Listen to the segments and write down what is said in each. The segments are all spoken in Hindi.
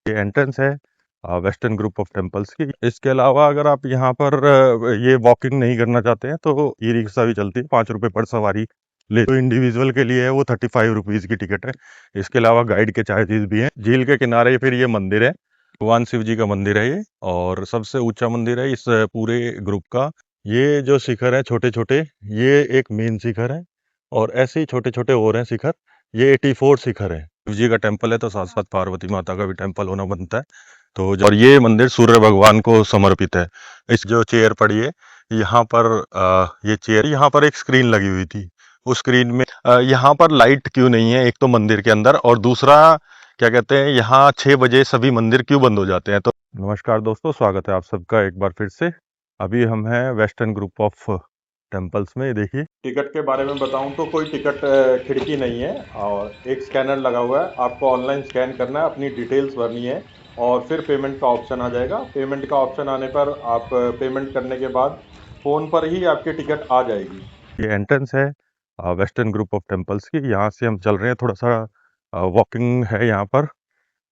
ये एंट्रेंस है वेस्टर्न ग्रुप ऑफ टेम्पल्स की। इसके अलावा अगर आप यहाँ पर ये वॉकिंग नहीं करना चाहते हैं तो ई रिक्शा भी चलती है, 5 रुपये पर सवारी ले। तो इंडिविजुअल के लिए है वो 35 रुपीज़ की टिकट है। इसके अलावा गाइड के चार्जेस भी हैं। झील के किनारे फिर ये मंदिर है, भगवान शिव जी का मंदिर है ये, और सबसे ऊंचा मंदिर है इस पूरे ग्रुप का। ये जो शिखर है छोटे छोटे, ये एक मेन शिखर है, और ऐसे ही छोटे छोटे और हैं शिखर। ये 84 शिखर है। शिव जी का टेम्पल है तो साथ साथ पार्वती माता का भी टेम्पल होना बनता है। तो और ये मंदिर सूर्य भगवान को समर्पित है। इस जो चेयर पड़ी है यहाँ पर, ये चेयर, यहाँ पर एक स्क्रीन लगी हुई थी। उस स्क्रीन में यहाँ पर लाइट क्यों नहीं है, एक तो मंदिर के अंदर, और दूसरा क्या कहते हैं, यहाँ 6 बजे सभी मंदिर क्यों बंद हो जाते हैं। तो नमस्कार दोस्तों, स्वागत है आप सबका एक बार फिर से। अभी हम हैं वेस्टर्न ग्रुप ऑफ टेम्पल्स में। ये देखिए, टिकट के बारे में बताऊं तो कोई टिकट खिड़की नहीं है, और एक स्कैनर लगा हुआ है। आपको ऑनलाइन स्कैन करना है, अपनी डिटेल्स भरनी है, और फिर पेमेंट का ऑप्शन आ जाएगा। पेमेंट का ऑप्शन आने पर आप पेमेंट करने के बाद फ़ोन पर ही आपकी टिकट आ जाएगी। ये एंट्रेंस है वेस्टर्न ग्रुप ऑफ टेम्पल्स की। यहाँ से हम चल रहे हैं, थोड़ा सा वॉकिंग है यहाँ पर,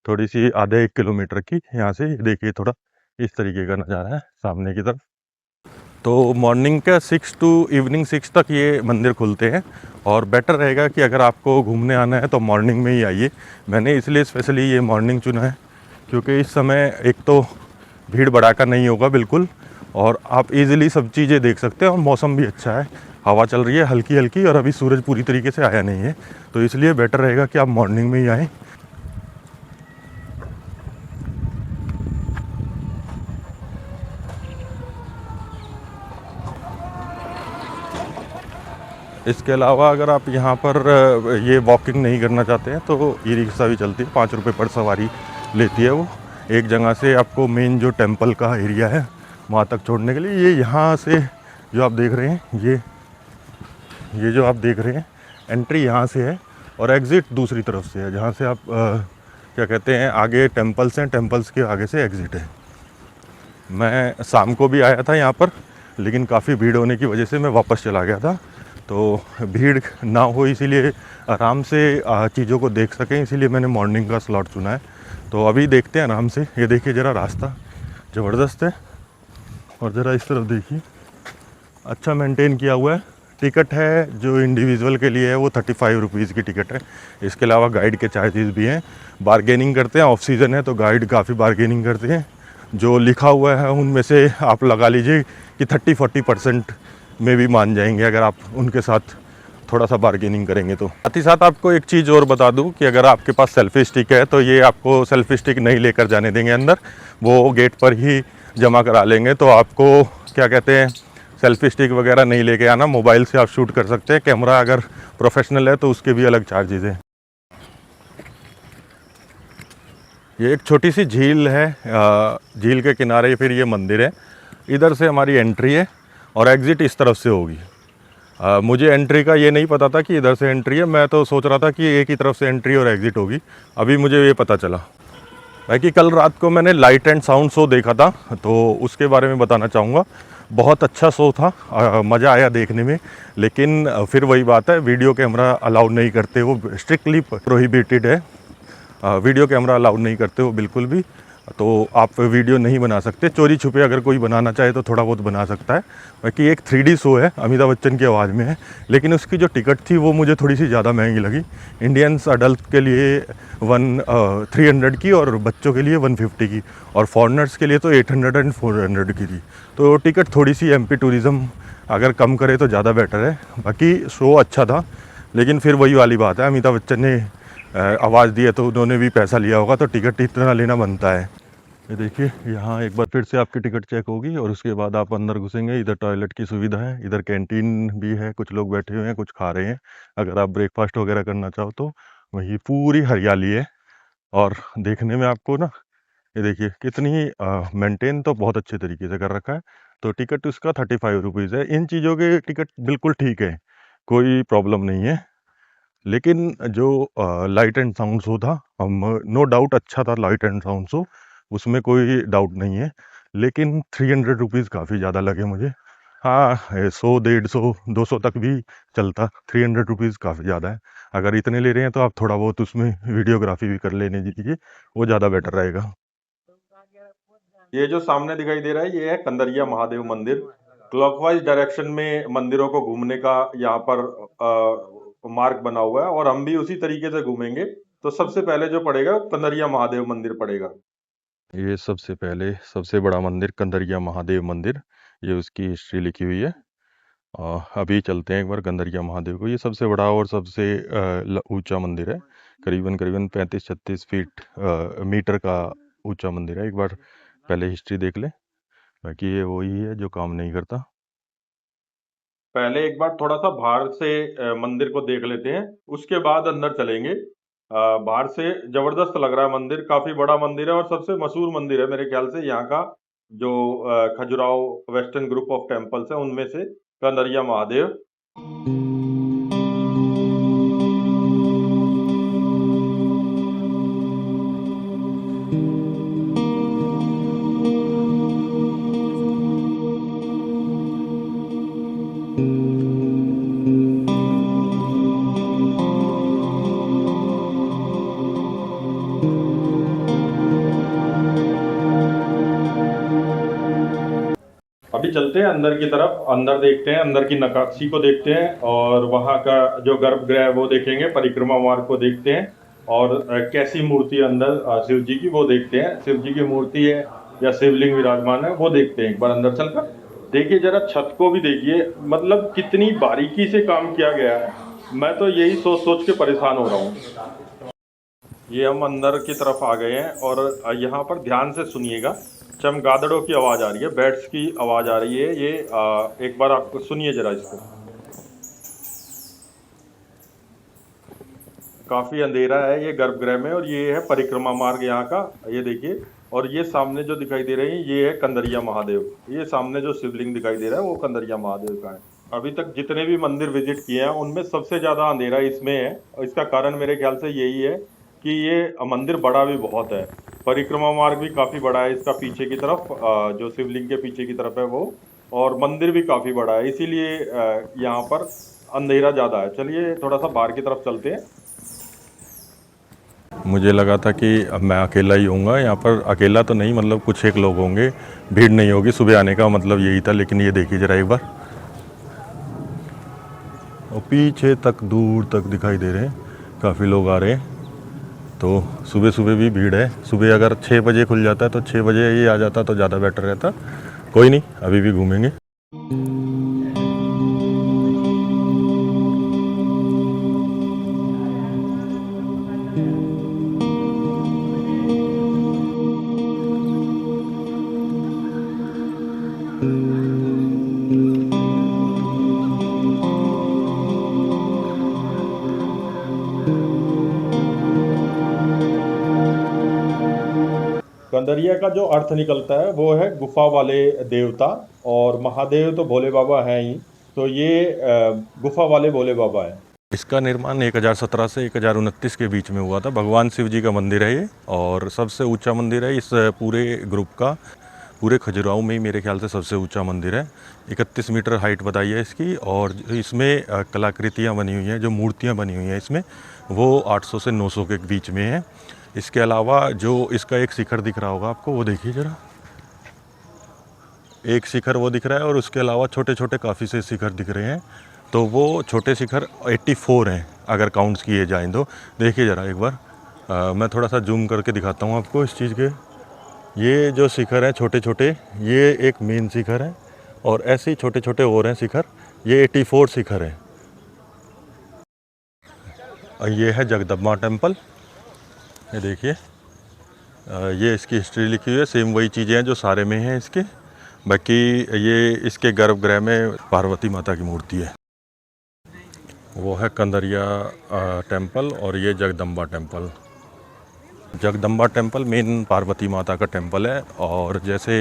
थोड़ी सी आधे 1 किलोमीटर की। यहाँ से ये देखिए, थोड़ा इस तरीके का नज़ारा है सामने की तरफ। तो मॉर्निंग का 6 टू इवनिंग 6 तक ये मंदिर खुलते हैं, और बेटर रहेगा कि अगर आपको घूमने आना है तो मॉर्निंग में ही आइए। मैंने इसलिए स्पेशली ये मॉर्निंग चुना है क्योंकि इस समय एक तो भीड़ भड़ाका नहीं होगा बिल्कुल, और आप इजीली सब चीज़ें देख सकते हैं, और मौसम भी अच्छा है, हवा चल रही है हल्की हल्की, और अभी सूरज पूरी तरीके से आया नहीं है। तो इसलिए बेटर रहेगा कि आप मॉर्निंग में ही आएँ। इसके अलावा अगर आप यहाँ पर ये वॉकिंग नहीं करना चाहते हैं तो ई रिक्शा भी चलती है, 5 रुपये पर सवारी लेती है वो, एक जगह से आपको मेन जो टेम्पल का एरिया है वहाँ तक छोड़ने के लिए। ये यहाँ से जो आप देख रहे हैं, ये जो आप देख रहे हैं, एंट्री यहाँ से है, और एग्ज़िट दूसरी तरफ से है, जहाँ से आप क्या कहते हैं, आगे टेम्पल्स हैं, टेम्पल्स के आगे से एग्ज़िट है। मैं शाम को भी आया था यहाँ पर, लेकिन काफ़ी भीड़ होने की वजह से मैं वापस चला गया था। तो भीड़ ना हो इसीलिए आराम से चीज़ों को देख सकें, इसीलिए मैंने मॉर्निंग का स्लॉट चुना है। तो अभी देखते हैं आराम से। ये देखिए ज़रा, रास्ता ज़बरदस्त है, और ज़रा इस तरफ देखिए, अच्छा मेंटेन किया हुआ है। टिकट है जो इंडिविजुअल के लिए है वो 35 रुपीज़ की टिकट है। इसके अलावा गाइड के चार्जेस भी हैं। बारगेनिंग करते हैं, ऑफ सीज़न है तो गाइड काफ़ी बारगेनिंग करते हैं। जो लिखा हुआ है उनमें से आप लगा लीजिए कि 30-40% में भी मान जाएंगे अगर आप उनके साथ थोड़ा सा बारगेनिंग करेंगे तो। साथ ही साथ आपको एक चीज़ और बता दूं कि अगर आपके पास सेल्फी स्टिक है तो ये आपको सेल्फी स्टिक नहीं लेकर जाने देंगे अंदर, वो गेट पर ही जमा करा लेंगे। तो आपको क्या कहते हैं, सेल्फी स्टिक वगैरह नहीं लेके आना, मोबाइल से आप शूट कर सकते हैं। कैमरा अगर प्रोफेशनल है तो उसके भी अलग चार्जेस हैं। ये एक छोटी सी झील है, झील के किनारे फिर ये मंदिर है। इधर से हमारी एंट्री है, और एग्ज़िट इस तरफ से होगी। मुझे एंट्री का ये नहीं पता था कि इधर से एंट्री है, मैं तो सोच रहा था कि एक ही तरफ से एंट्री और एग्ज़िट होगी। अभी मुझे ये पता चला। बाकी कल रात को मैंने लाइट एंड साउंड शो देखा था, तो उसके बारे में बताना चाहूँगा। बहुत अच्छा शो था, मज़ा आया देखने में। लेकिन फिर वही बात है, वीडियो कैमरा अलाउड नहीं करते, वो स्ट्रिक्टली प्रोहिबिटेड है। वीडियो कैमरा अलाउड नहीं करते वो बिल्कुल भी। तो आप वीडियो नहीं बना सकते। चोरी छुपे अगर कोई बनाना चाहे तो थोड़ा बहुत बना सकता है। बाकी एक 3D शो है, अमिताभ बच्चन की आवाज़ में है, लेकिन उसकी जो टिकट थी वो मुझे थोड़ी सी ज़्यादा महंगी लगी। इंडियंस अडल्ट के लिए 300 की, और बच्चों के लिए 150 की, और फॉरेनर्स के लिए तो 800 एंड 400 की थी। तो टिकट थोड़ी सी एमपी टूरिज़्म अगर कम करे तो ज़्यादा बेटर है। बाकी शो अच्छा था, लेकिन फिर वही वाली बात है, अमिताभ बच्चन ने आवाज़ दी है तो उन्होंने भी पैसा लिया होगा, तो टिकट इतना लेना बनता है। ये देखिए, यहाँ एक बार फिर से आपकी टिकट चेक होगी, और उसके बाद आप अंदर घुसेंगे। इधर टॉयलेट की सुविधा है, इधर कैंटीन भी है, कुछ लोग बैठे हुए हैं, कुछ खा रहे हैं। अगर आप ब्रेकफास्ट वगैरह करना चाहो तो वही पूरी हरियाली है, और देखने में आपको ना, ये देखिए कितनी मेंटेन तो बहुत अच्छे तरीके से कर रखा है। तो टिकट उसका 35 रुपीज़ है। इन चीज़ों के टिकट बिल्कुल ठीक है, कोई प्रॉब्लम नहीं है। लेकिन जो लाइट एंड साउंड शो था, हम नो डाउट अच्छा था लाइट एंड साउंड शो, उसमें कोई डाउट नहीं है। लेकिन 300 रुपीज़ काफ़ी ज़्यादा लगे मुझे। हाँ 100 150 200 तक भी चलता। 300 रुपीज़ काफ़ी ज़्यादा है। अगर इतने ले रहे हैं तो आप थोड़ा बहुत उसमें वीडियोग्राफी भी कर लेने दीजिए, वो ज़्यादा बेटर रहेगा। ये जो सामने दिखाई दे रहा है ये है कंदरिया महादेव मंदिर। क्लॉकवाइज डायरेक्शन में मंदिरों को घूमने का यहाँ पर मार्ग बना हुआ है और हम भी उसी तरीके से घूमेंगे। तो सबसे पहले जो पड़ेगा कंदरिया महादेव मंदिर पड़ेगा। ये सबसे पहले सबसे बड़ा मंदिर कंदरिया महादेव मंदिर, ये उसकी हिस्ट्री लिखी हुई है। अभी चलते हैं एक बार कंदरिया महादेव को। ये सबसे बड़ा और सबसे ऊंचा मंदिर है। करीबन करीबन 35-36 फीट मीटर का ऊंचा मंदिर है। एक बार पहले हिस्ट्री देख ले। बाकी ये वही है जो काम नहीं करता। पहले एक बार थोड़ा सा बाहर से मंदिर को देख लेते हैं, उसके बाद अंदर चलेंगे। बाहर से जबरदस्त लग रहा है मंदिर, काफी बड़ा मंदिर है और सबसे मशहूर मंदिर है मेरे ख्याल से यहाँ का। जो Khajuraho western group of temples है उनमें से कंदरिया महादेव। अभी चलते हैं अंदर की तरफ, अंदर देखते हैं, अंदर की नक्काशी को देखते हैं और वहाँ का जो गर्भगृह है वो देखेंगे, परिक्रमा मार्ग को देखते हैं और कैसी मूर्ति है अंदर शिव जी की वो देखते हैं। शिव जी की मूर्ति है या शिवलिंग विराजमान है वो देखते हैं एक बार अंदर चलकर। देखिए जरा छत को भी देखिए, मतलब कितनी बारीकी से काम किया गया है। मैं तो यही सोच सोच के परेशान हो रहा हूँ। ये हम अंदर की तरफ आ गए हैं और यहाँ पर ध्यान से सुनिएगा, चमगादड़ों की आवाज़ आ रही है, बैट्स की आवाज़ आ रही है। ये एक बार आप सुनिए जरा इसको। काफ़ी अंधेरा है ये गर्भगृह में और ये है परिक्रमा मार्ग यहाँ का, ये देखिए। और ये सामने जो दिखाई दे रही है ये है कंदरिया महादेव। ये सामने जो शिवलिंग दिखाई दे रहा है वो कंदरिया महादेव का है। अभी तक जितने भी मंदिर विजिट किए हैं उनमें सबसे ज़्यादा अंधेरा इसमें है और इसका कारण मेरे ख्याल से यही है कि ये मंदिर बड़ा भी बहुत है। परिक्रमा मार्ग भी काफ़ी बड़ा है इसका, पीछे की तरफ जो शिवलिंग के पीछे की तरफ है वो। और मंदिर भी काफ़ी बड़ा है, इसीलिए यहाँ पर अंधेरा ज़्यादा है। चलिए थोड़ा सा बाहर की तरफ चलते हैं। मुझे लगा था कि अब मैं अकेला ही होऊंगा यहाँ पर, अकेला तो नहीं मतलब कुछ एक लोग होंगे, भीड़ नहीं होगी। सुबह आने का मतलब यही था, लेकिन ये देखिए जरा एक बार, और पीछे तक दूर तक दिखाई दे रहे हैं काफ़ी लोग आ रहे हैं। तो सुबह सुबह भी भीड़ है। सुबह अगर 6 बजे खुल जाता है तो 6 बजे ये आ जाता तो ज़्यादा बेटर रहता। कोई नहीं, अभी भी घूमेंगे। कंदरिया का जो अर्थ निकलता है वो है गुफा वाले देवता, और महादेव तो भोले बाबा हैं ही, तो ये गुफा वाले भोले बाबा है। इसका निर्माण 1017 से 1029 के बीच में हुआ था। भगवान शिव जी का मंदिर है ये और सबसे ऊंचा मंदिर है इस पूरे ग्रुप का। पूरे खजुराहो में ही मेरे ख्याल से सबसे ऊंचा मंदिर है। 31 मीटर हाइट बताई है इसकी, और इसमें कलाकृतियाँ बनी हुई हैं, जो मूर्तियाँ बनी हुई हैं इसमें, वो 800 से 900 के बीच में है। इसके अलावा जो इसका एक शिखर दिख रहा होगा आपको, वो देखिए ज़रा, एक शिखर वो दिख रहा है और उसके अलावा छोटे छोटे काफ़ी से शिखर दिख रहे हैं। तो वो छोटे शिखर 84 हैं अगर काउंट्स किए जाएँ तो। देखिए ज़रा एक बार, मैं थोड़ा सा जूम करके दिखाता हूँ आपको इस चीज़ के। ये जो शिखर हैं छोटे छोटे, ये एक मेन शिखर है और ऐसे ही छोटे छोटे और हैं शिखर, ये 84 शिखर हैं। ये है जगदम्बा टेम्पल, ये देखिए, ये इसकी हिस्ट्री लिखी हुई है। सेम वही चीज़ें हैं जो सारे में हैं इसके। बाकी ये इसके गर्भगृह में पार्वती माता की मूर्ति है। वो है कंदरिया टेम्पल और ये Jagdamba temple. Jagdamba temple main Parvati माता का टेम्पल है, और जैसे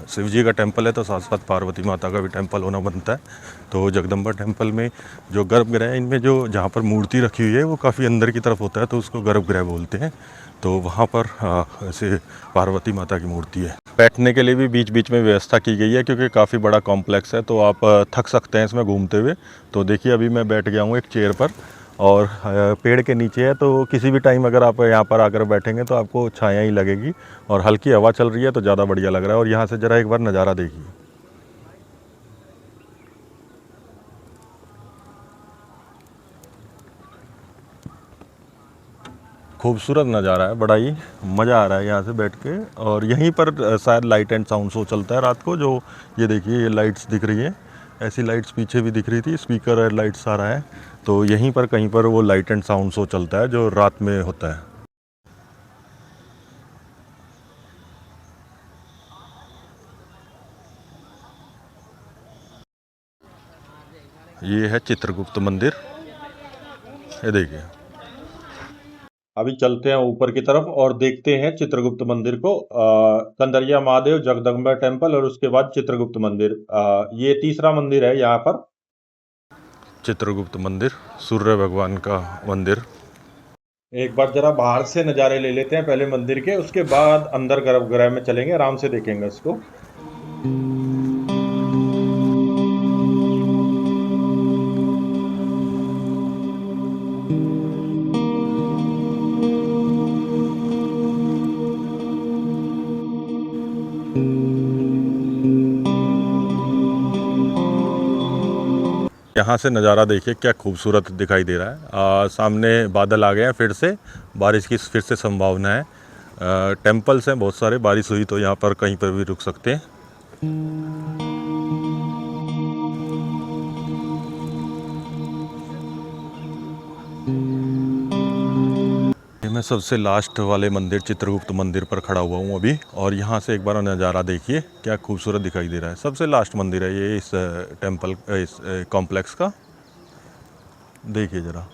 शिव जी का टेम्पल है तो साथ साथ पार्वती माता का भी टेम्पल होना बनता है। तो जगदम्बा टेम्पल में जो गर्भगृह है, इनमें जो जहाँ पर मूर्ति रखी हुई है वो काफ़ी अंदर की तरफ होता है, तो उसको गर्भगृह बोलते हैं। तो वहाँ पर ऐसे पार्वती माता की मूर्ति है। बैठने के लिए भी बीच बीच में व्यवस्था की गई है, क्योंकि काफ़ी बड़ा कॉम्प्लेक्स है, तो आप थक सकते हैं इसमें घूमते हुए। तो देखिए अभी मैं बैठ गया हूँ एक चेयर पर, और पेड़ के नीचे है, तो किसी भी टाइम अगर आप यहाँ पर आकर बैठेंगे तो आपको छाया ही लगेगी, और हल्की हवा चल रही है तो ज़्यादा बढ़िया लग रहा है। और यहाँ से ज़रा एक बार नज़ारा देखिए, खूबसूरत नज़ारा है, बड़ा ही मज़ा आ रहा है यहाँ से बैठ के। और यहीं पर शायद लाइट एंड साउंड शो चलता है रात को, जो ये देखिए ये लाइट्स दिख रही हैं, ऐसी लाइट्स पीछे भी दिख रही थी, स्पीकर और लाइट सारा है। तो यहीं पर कहीं पर वो लाइट एंड साउंड शो चलता है जो रात में होता है। ये है चित्रगुप्त मंदिर, ये देखिए। अभी चलते हैं ऊपर की तरफ और देखते हैं चित्रगुप्त मंदिर को। कंदरिया महादेव, जगदम्बा टेम्पल और उसके बाद चित्रगुप्त मंदिर। ये तीसरा मंदिर है यहाँ पर। चित्रगुप्त मंदिर, सूर्य भगवान का मंदिर। एक बार जरा बाहर से नज़ारे ले लेते हैं पहले मंदिर के, उसके बाद अंदर गर्भगृह में चलेंगे, आराम से देखेंगे उसको। यहाँ से नज़ारा देखिए क्या खूबसूरत दिखाई दे रहा है। सामने बादल आ गए हैं, फिर से बारिश की फिर से संभावना है। टेम्पल्स हैं बहुत सारे, बारिश हुई तो यहाँ पर कहीं पर भी रुक सकते हैं। ये मैं सबसे लास्ट वाले मंदिर चित्रगुप्त मंदिर पर खड़ा हुआ हूँ अभी, और यहाँ से एक बार नज़ारा देखिए क्या खूबसूरत दिखाई दे रहा है। सबसे लास्ट मंदिर है ये इस टेम्पल, इस कॉम्प्लेक्स का। देखिए ज़रा,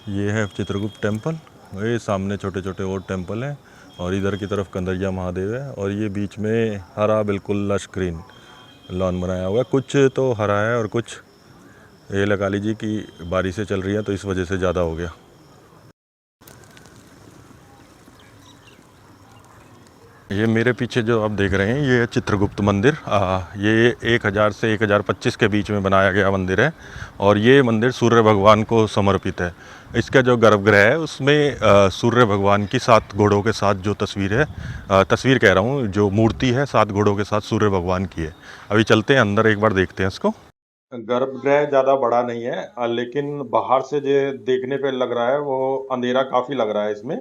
ये है चित्रगुप्त टेम्पल, ये सामने छोटे छोटे और टेम्पल हैं, और इधर की तरफ कंदरिया महादेव है, और ये बीच में हरा बिल्कुल लश ग्रीन लॉन बनाया हुआ है। कुछ तो हरा है और कुछ, ये लगा लीजिए कि बारिशें चल रही हैं तो इस वजह से ज़्यादा हो गया। ये मेरे पीछे जो आप देख रहे हैं ये है चित्रगुप्त मंदिर। ये 1000 से 1025 के बीच में बनाया गया मंदिर है, और ये मंदिर सूर्य भगवान को समर्पित है। इसका जो गर्भगृह है उसमें सूर्य भगवान की 7 घोड़ों के साथ जो तस्वीर है, तस्वीर कह रहा हूँ, जो मूर्ति है 7 घोड़ों के साथ सूर्य भगवान की है। अभी चलते हैं अंदर, एक बार देखते हैं इसको। गर्भगृह ज़्यादा बड़ा नहीं है, लेकिन बाहर से जो देखने पे लग रहा है वो अंधेरा काफ़ी लग रहा है इसमें।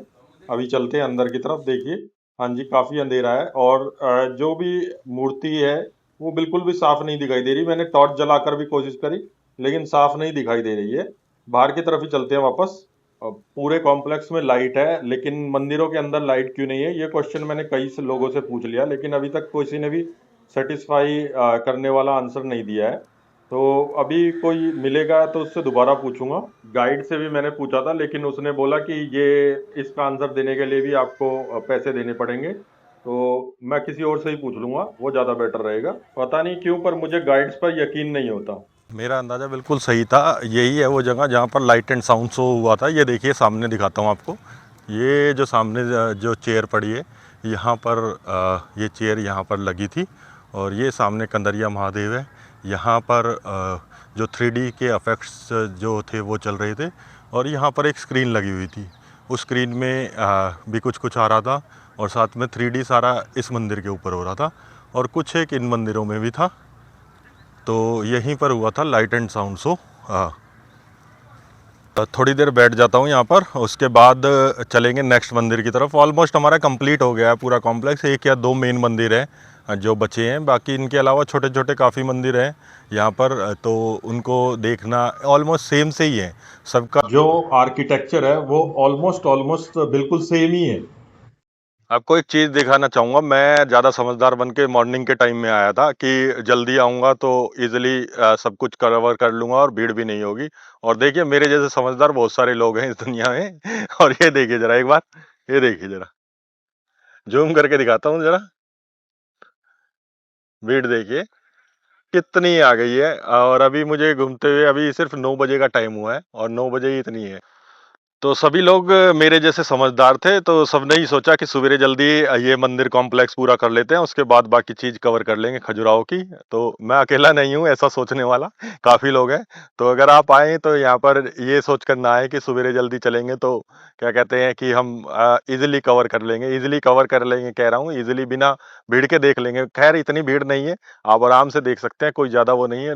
अभी चलते हैं अंदर की तरफ, देखिए। हाँ जी, काफ़ी अंधेरा है, और जो भी मूर्ति है वो बिल्कुल भी साफ नहीं दिखाई दे रही। मैंने टॉर्च जलाकर भी कोशिश करी, लेकिन साफ नहीं दिखाई दे रही है। बाहर की तरफ ही चलते हैं वापस। पूरे कॉम्प्लेक्स में लाइट है, लेकिन मंदिरों के अंदर लाइट क्यों नहीं है, ये क्वेश्चन मैंने कई से लोगों से पूछ लिया, लेकिन अभी तक किसी ने भी सेटिस्फाई करने वाला आंसर नहीं दिया है। तो अभी कोई मिलेगा तो उससे दोबारा पूछूंगा। गाइड से भी मैंने पूछा था, लेकिन उसने बोला कि ये इसका आंसर देने के लिए भी आपको पैसे देने पड़ेंगे। तो मैं किसी और से ही पूछ लूंगा, वो ज़्यादा बेटर रहेगा। पता नहीं क्यों पर मुझे गाइड्स पर यकीन नहीं होता। मेरा अंदाज़ा बिल्कुल सही था, यही है वो जगह जहाँ पर लाइट एंड साउंड शो हुआ था। ये देखिए सामने दिखाता हूँ आपको, ये जो सामने जो चेयर पड़ी है, यहाँ पर ये चेयर यहाँ पर लगी थी, और ये सामने कंदरिया महादेव है। यहाँ पर जो 3D के इफेक्ट्स जो थे वो चल रहे थे, और यहाँ पर एक स्क्रीन लगी हुई थी, उस स्क्रीन में भी कुछ कुछ आ रहा था, और साथ में 3D सारा इस मंदिर के ऊपर हो रहा था, और कुछ एक इन मंदिरों में भी था। तो यहीं पर हुआ था लाइट एंड साउंड शो। थोड़ी देर बैठ जाता हूँ यहाँ पर, उसके बाद चलेंगे नेक्स्ट मंदिर की तरफ। ऑलमोस्ट हमारा कंप्लीट हो गया है पूरा कॉम्प्लेक्स, 1 या 2 मेन मंदिर हैं जो बचे हैं, बाकी इनके अलावा छोटे छोटे काफ़ी मंदिर हैं यहाँ पर। तो उनको देखना ऑलमोस्ट सेम से ही है, सबका जो आर्किटेक्चर है वो ऑलमोस्ट ऑलमोस्ट बिल्कुल सेम ही है। आपको एक चीज़ दिखाना चाहूँगा, मैं ज़्यादा समझदार बन के मॉर्निंग के टाइम में आया था कि जल्दी आऊँगा तो ईज़िली सब कुछ कवर कर लूँगा और भीड़ भी नहीं होगी। और देखिए मेरे जैसे समझदार बहुत सारे लोग हैं इस दुनिया में। और ये देखिए ज़रा एक बार, ये देखिए ज़रा। जूम करके दिखाता हूँ जरा, भीड़ देखिए कितनी आ गई है। और अभी मुझे घूमते हुए अभी सिर्फ 9 बजे का टाइम हुआ है और 9 बजे ही इतनी है। तो सभी लोग मेरे जैसे समझदार थे, तो सबने ही सोचा कि सवेरे जल्दी ये मंदिर कॉम्प्लेक्स पूरा कर लेते हैं, उसके बाद बाकी चीज कवर कर लेंगे खजुराहो की। तो मैं अकेला नहीं हूँ ऐसा सोचने वाला, काफी लोग हैं। तो अगर आप आए तो यहाँ पर ये सोच कर ना आए कि सवेरे जल्दी चलेंगे तो क्या कहते हैं कि हम इजिली कवर कर लेंगे। इजिली कवर कर लेंगे कह रहा हूँ, इजिली बिना भीड़ के देख लेंगे। खैर इतनी भीड़ नहीं है, आप आराम से देख सकते हैं, कोई ज्यादा वो नहीं है।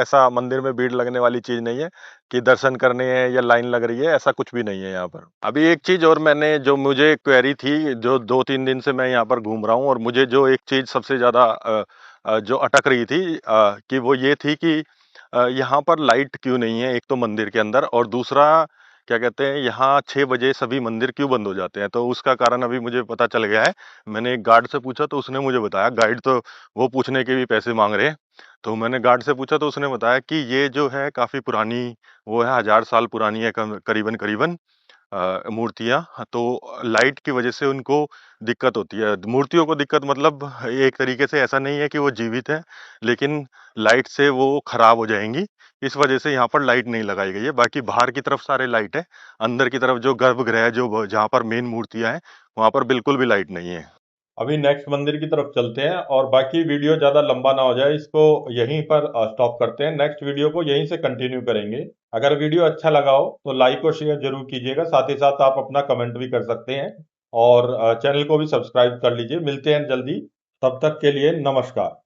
ऐसा मंदिर में भीड़ लगने वाली चीज नहीं है कि दर्शन करने हैं या लाइन लग रही है, ऐसा कुछ भी नहीं है यहाँ पर। अभी एक चीज और मैंने जो मुझे क्वेरी थी, जो 2-3 दिन से मैं यहाँ पर घूम रहा हूँ, और मुझे जो एक चीज सबसे ज्यादा जो अटक रही थी कि वो ये थी कि यहाँ पर लाइट क्यों नहीं है, एक तो मंदिर के अंदर, और दूसरा क्या कहते हैं यहाँ 6 बजे सभी मंदिर क्यों बंद हो जाते हैं। तो उसका कारण अभी मुझे पता चल गया है। मैंने एक गार्ड से पूछा तो उसने मुझे बताया, गाइड तो वो पूछने के भी पैसे मांग रहे हैं। तो मैंने गार्ड से पूछा तो उसने बताया कि ये जो है काफी पुरानी, वो है 1000 साल पुरानी है करीबन करीबन मूर्तियाँ। हाँ, तो लाइट की वजह से उनको दिक्कत होती है। मूर्तियों को दिक्कत मतलब एक तरीके से ऐसा नहीं है कि वो जीवित है, लेकिन लाइट से वो खराब हो जाएंगी। इस वजह से यहाँ पर लाइट नहीं लगाई गई है। बाकी बाहर की तरफ सारे लाइट है, अंदर की तरफ जो गर्भगृह है, जो जहाँ पर मेन मूर्तियां हैं, वहां पर बिल्कुल भी लाइट नहीं है। अभी नेक्स्ट मंदिर की तरफ चलते हैं, और बाकी वीडियो ज़्यादा लंबा ना हो जाए, इसको यहीं पर स्टॉप करते हैं। नेक्स्ट वीडियो को यहीं से कंटिन्यू करेंगे। अगर वीडियो अच्छा लगा हो तो लाइक और शेयर जरूर कीजिएगा, साथ ही साथ आप अपना कमेंट भी कर सकते हैं, और चैनल को भी सब्सक्राइब कर लीजिए। मिलते हैं जल्दी, तब तक के लिए नमस्कार।